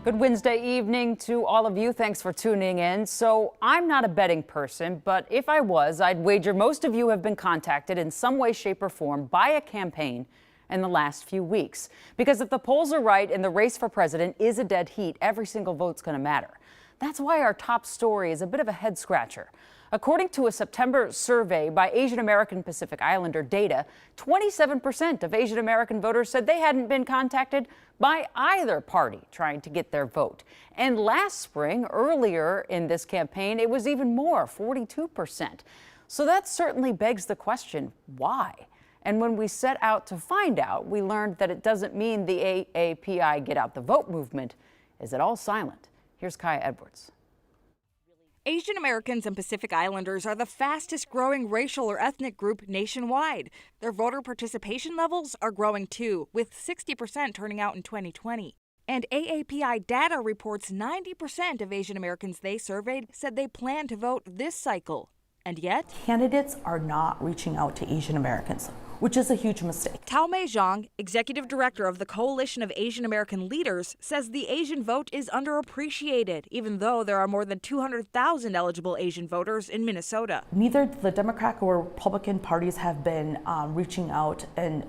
Good Wednesday evening to all of you. Thanks for tuning in. So I'm not a betting person, but if I was, I'd wager most of you have been contacted in some way, shape, or form by a campaign in the last few weeks. Because if the polls are right and the race for president is a dead heat, every single vote's going to matter. That's why our top story is a bit of a head scratcher. According to a September survey by Asian American Pacific Islander Data, 27% of Asian American voters said they hadn't been contacted by either party trying to get their vote. And last spring, earlier in this campaign, it was even more, 42%. So that certainly begs the question, why? And when we set out to find out, we learned that it doesn't mean the AAPI Get Out the Vote movement is at all silent. Here's Kaya Edwards. Asian Americans and Pacific Islanders are the fastest growing racial or ethnic group nationwide. Their voter participation levels are growing too, with 60% turning out in 2020. And AAPI data reports 90% of Asian Americans they surveyed said they plan to vote this cycle. And yet, candidates are not reaching out to Asian Americans, which is a huge mistake. Tao Mei Zhang, executive director of the Coalition of Asian American Leaders, says the Asian vote is underappreciated, even though there are more than 200,000 eligible Asian voters in Minnesota. Neither the Democratic or Republican parties have been reaching out in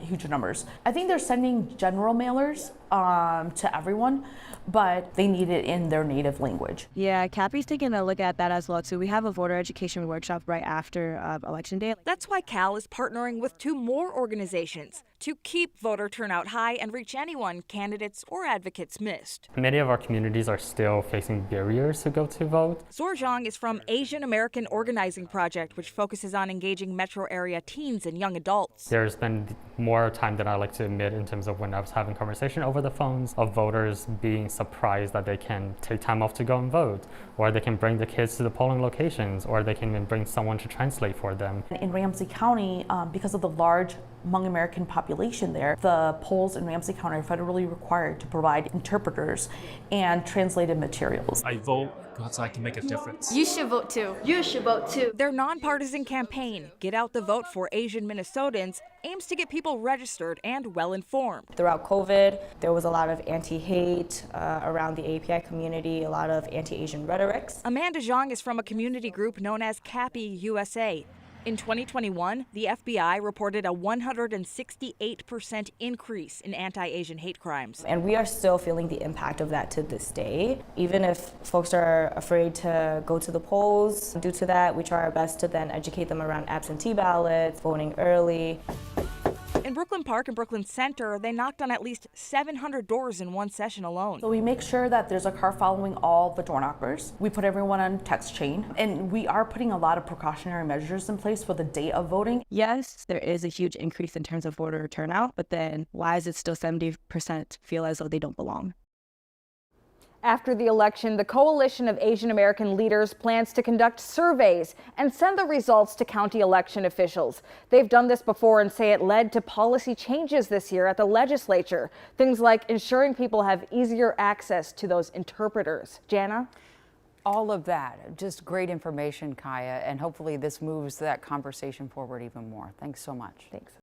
huge numbers. I think they're sending general mailers to everyone, but they need it in their native language. Yeah, CAPI's taking a look at that as well, too. We have a voter education workshop right after Election Day. That's why Cal is partnering with 2 more organizations to keep voter turnout high and reach anyone candidates or advocates missed. Many of our communities are still facing barriers to go to vote. Zor Zhang is from Asian American Organizing Project, which focuses on engaging metro area teens and young adults. There's been more time than I like to admit in terms of when I was having conversation over the phones of voters being surprised that they can take time off to go and vote, or they can bring the kids to the polling locations, or they can even bring someone to translate for them. In Ramsey County, because of the large Hmong American population there, the polls in Ramsey County are federally required to provide interpreters and translated materials. I vote because I can make a difference. You should vote too. You should vote too. Their nonpartisan campaign, Get Out the Vote for Asian Minnesotans, aims to get people registered and well-informed. Throughout COVID, there was a lot of anti-hate around the API community, a lot of anti-Asian rhetorics. Amanda Zhang is from a community group known as CAPI USA. In 2021, the FBI reported a 168% increase in anti-Asian hate crimes. And we are still feeling the impact of that to this day. Even if folks are afraid to go to the polls, due to that, we try our best to then educate them around absentee ballots, voting early. In Brooklyn Park and Brooklyn Center, they knocked on at least 700 doors in one session alone. So we make sure that there's a car following all the door knockers. We put everyone on text chain, and we are putting a lot of precautionary measures in place for the day of voting. Yes, there is a huge increase in terms of voter turnout, but then why is it still 70% feel as though they don't belong? After the election, the Coalition of Asian American Leaders plans to conduct surveys and send the results to county election officials. They've done this before and say it led to policy changes this year at the legislature. Things like ensuring people have easier access to those interpreters. Jana? All of that, just great information, Kaya, and hopefully this moves that conversation forward even more. Thanks so much. Thanks.